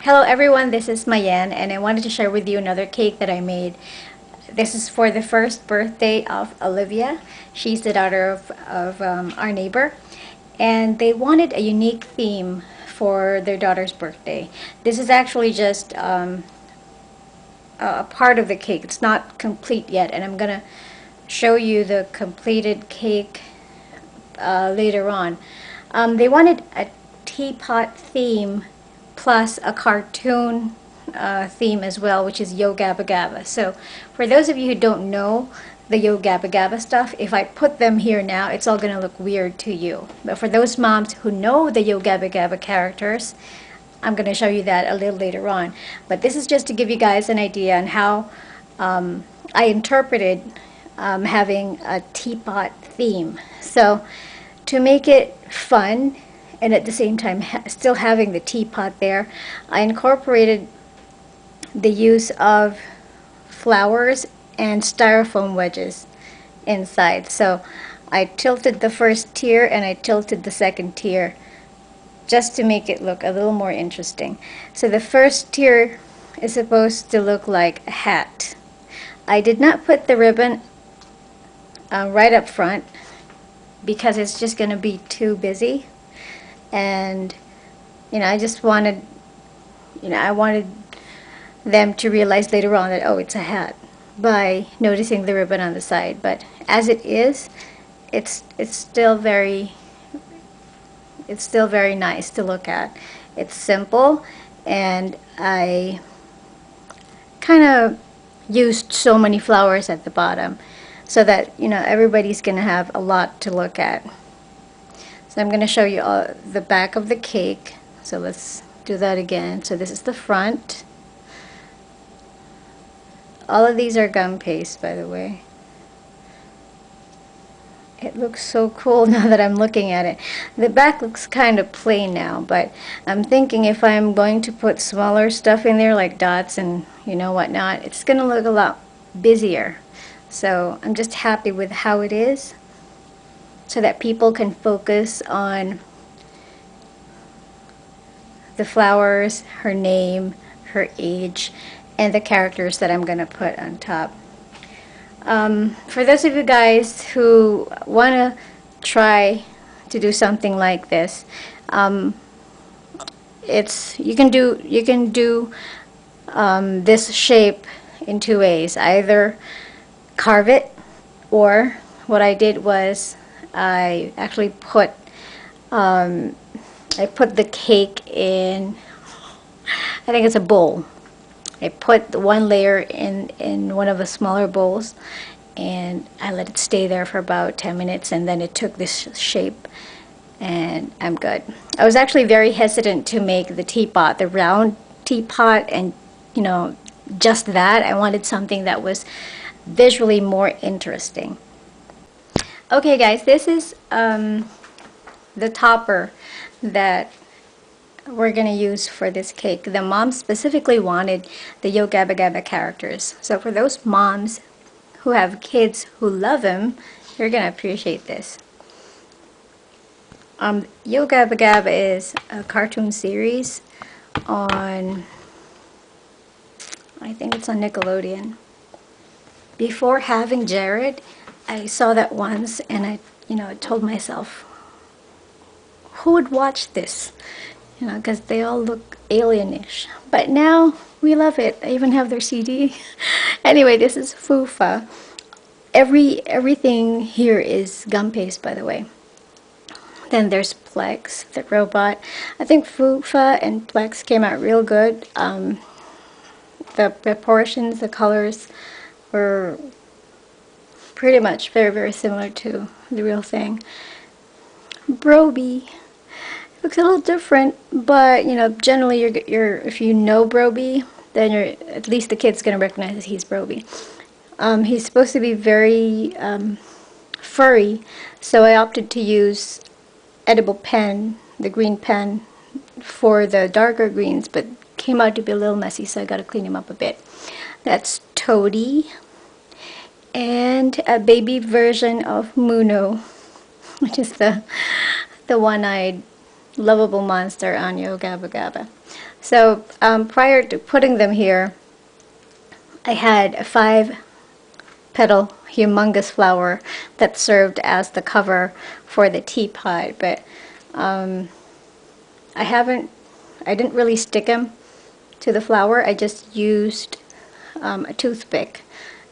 Hello everyone, this is Mayen and I wanted to share with you another cake that I made. This is for the first birthday of Olivia. She's the daughter of our neighbor, and they wanted a unique theme for their daughter's birthday. This is actually just a part of the cake. It's not complete yet, and I'm gonna show you the completed cake later on. They wanted a teapot theme plus a cartoon theme as well, which is Yo Gabba Gabba. So for those of you who don't know the Yo Gabba Gabba stuff, if I put them here now, it's all going to look weird to you. But for those moms who know the Yo Gabba Gabba characters, I'm going to show you that a little later on. But this is just to give you guys an idea on how I interpreted having a teapot theme. So to make it fun and at the same time still having the teapot there, I incorporated the use of flowers and styrofoam wedges inside. So I tilted the first tier and I tilted the second tier just to make it look a little more interesting. So the first tier is supposed to look like a hat. I did not put the ribbon right up front because it's just going to be too busy, and I just wanted I wanted them to realize later on that, oh, it's a hat, by noticing the ribbon on the side. But as it is, it's still very nice to look at. It's simple, and I kind of used so many flowers at the bottom so that everybody's gonna have a lot to look at. So I'm gonna show you the back of the cake. So let's do that again. So this is the front. All of these are gum paste, by the way. It looks so cool now that I'm looking at it. The back looks kind of plain now, but I'm thinking if I'm going to put smaller stuff in there like dots and whatnot, it's going to look a lot busier. So I'm just happy with how it is, so that people can focus on the flowers, her name, her age, and the characters that I'm going to put on top. For those of you guys who want to try to do something like this, you can do this shape in two ways. Either carve it, or what I did was I actually put the cake in, I think it's a bowl. I put one layer in one of the smaller bowls, and I let it stay there for about 10 minutes, and then it took this shape, and I'm good. I was actually very hesitant to make the teapot, the round teapot, and just that. I wanted something that was visually more interesting. Okay guys, this is the topper that we're going to use for this cake. The mom specifically wanted the Yo Gabba Gabba characters. So for those moms who have kids who love them, you're going to appreciate this. Yo Gabba Gabba is a cartoon series on, I think it's on Nickelodeon. Before having Jared, I saw that once, and I told myself, who would watch this? Because they all look alienish. But now we love it. I even have their CD. Anyway, this is Foofa. Everything here is gum paste, by the way. Then there's Plex, the robot. I think Foofa and Plex came out real good. The proportions, the colors were pretty much very similar to the real thing. Broby looks a little different, but generally if you know Broby, then at least the kid's gonna recognize that he's Broby. He's supposed to be very furry, so I opted to use edible pen, the green pen, for the darker greens, but came out to be a little messy, so I got to clean him up a bit. That's Toadie, and a baby version of Muno, which is the one-eyed lovable monster on Yo Gabba Gabba. So prior to putting them here, I had a 5-petal humongous flower that served as the cover for the teapot, but I didn't really stick them to the flower. I just used a toothpick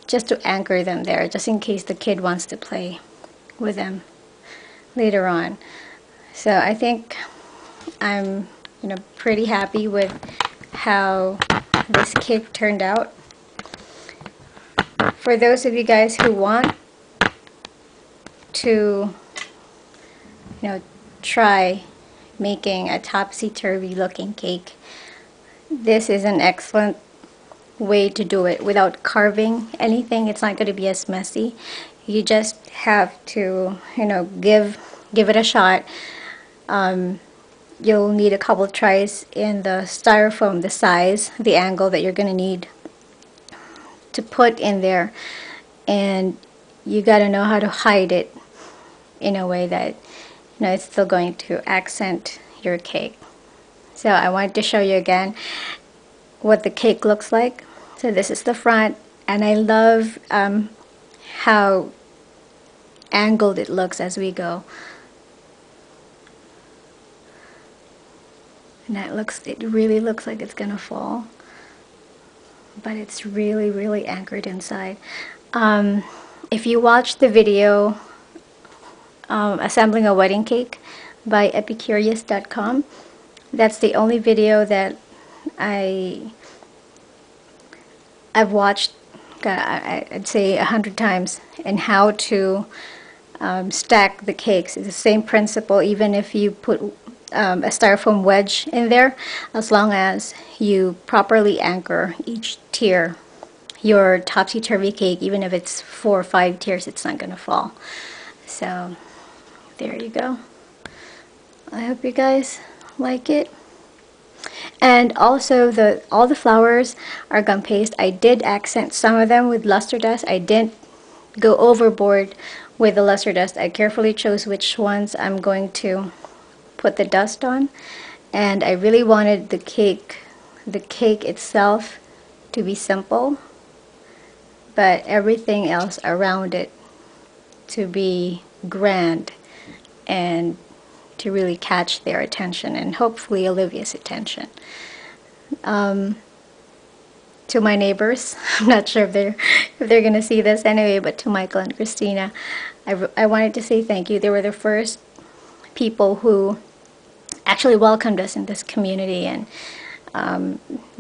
just to anchor them there, just in case the kid wants to play with them later on. So I think I'm pretty happy with how this cake turned out. For those of you guys who want to try making a topsy-turvy looking cake, this is an excellent way to do it without carving anything. It's not going to be as messy. You just have to give it a shot. You'll need a couple tries in the styrofoam, the size, the angle that you're going to need to put in there, and you got to know how to hide it in a way that it's still going to accent your cake. So I wanted to show you again what the cake looks like. So this is the front, and I love how angled it looks as we go. And it really looks like it's gonna fall, but it's really, really anchored inside. If you watch the video Assembling a Wedding Cake by epicurious.com, that's the only video that I've watched, I'd say 100 times, and how to stack the cakes. It's the same principle, even if you put a styrofoam wedge in there, as long as you properly anchor each tier. Your topsy-turvy cake, even if it's 4 or 5 tiers, it's not going to fall. So there you go. I hope you guys like it. And also all the flowers are gum paste. I did accent some of them with luster dust. I didn't go overboard with the luster dust. I carefully chose which ones I'm going to put the dust on, and I really wanted the cake itself to be simple, but everything else around it to be grand and to really catch their attention, and hopefully Olivia's attention. To my neighbors, I'm not sure if they're gonna see this anyway, but to Michael and Christina, I wanted to say thank you. They were the first people who actually welcomed us in this community, and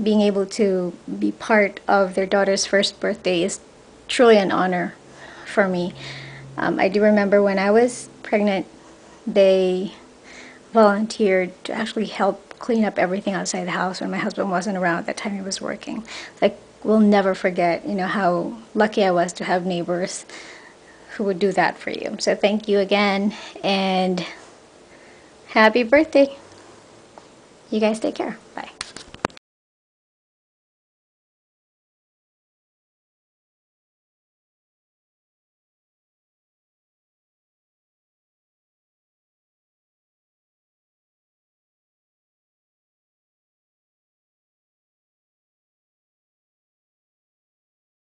being able to be part of their daughter's first birthday is truly an honor for me. I do remember when I was pregnant, they volunteered to actually help clean up everything outside the house when my husband wasn't around. At that time he was working. Like, we'll never forget, how lucky I was to have neighbors who would do that for you. So thank you again, and happy birthday. You guys take care. Bye.